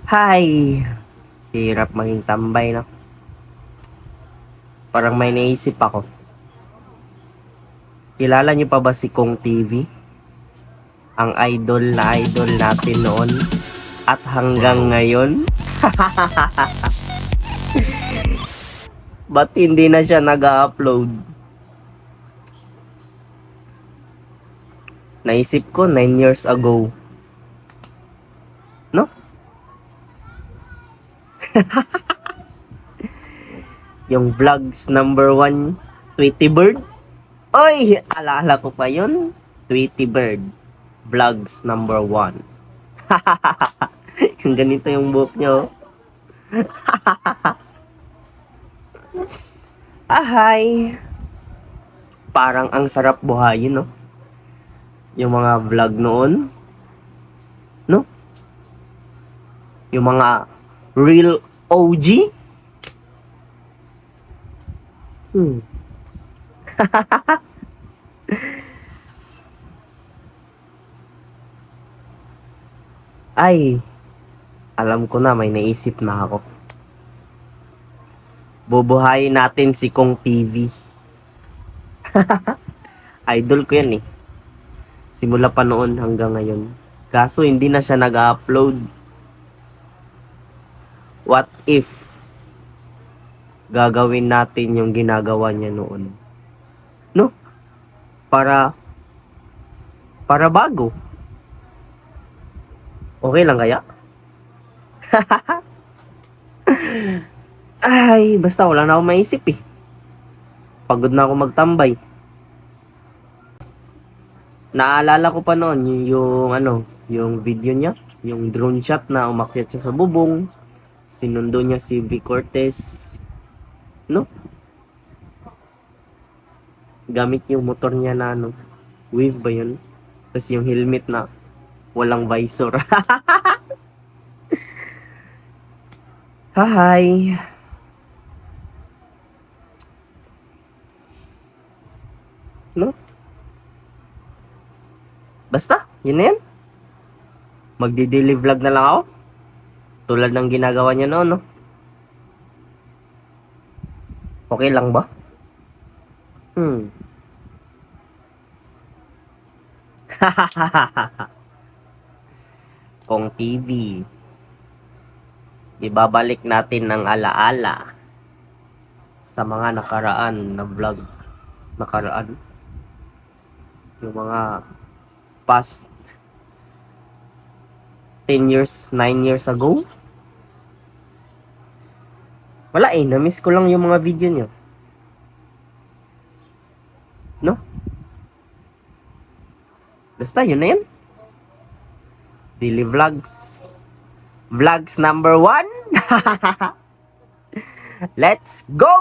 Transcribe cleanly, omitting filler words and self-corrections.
Hi! Hirap maging tambay, no? Parang may naisip ako. Kilala niyo pa ba si Kong TV? Ang idol na idol natin noon at hanggang ngayon? Ba't hindi na siya nag-upload? Naisip ko 9 years ago. No? Yung vlogs number 1, Tweety Bird. Oy! Alala ko pa yun. Tweety Bird. Vlogs number 1. Yung ganito yung buhok nyo. Ahay! Parang ang sarap buhayin, no? Yung mga vlog noon. No? Yung mga real OG. Ay, alam ko na, may naisip na ako. Bubuhayin natin si Kong TV. Idol ko yan eh. Simula pa noon hanggang ngayon. Kaso hindi na siya nag-upload. What if gagawin natin yung ginagawa niya noon? No? Para bago. Okay lang kaya? Ay, basta wala na akong maisip eh. Pagod na ako magtambay. Naalala ko pa noon yung video niya, yung drone shot na umakyat siya sa bubong. Sinundo niya si V. Cortez. No? Gamit yung motor niya na wave ba yun? Tapos yung helmet na walang visor. Hi. No? Basta, yun na yan. Magdi-daily vlog na lang ako. Tulad ng ginagawa niya noon, no? Okay lang ba? Kong TV. Ibabalik natin ng alaala sa mga nakaraan na vlog. Nakaraan. Yung mga past 10 years, 9 years ago. Wala eh, na-miss ko lang yung mga video nyo. No? Basta, yun na yan. Daily vlogs. Vlogs number 1. Let's go!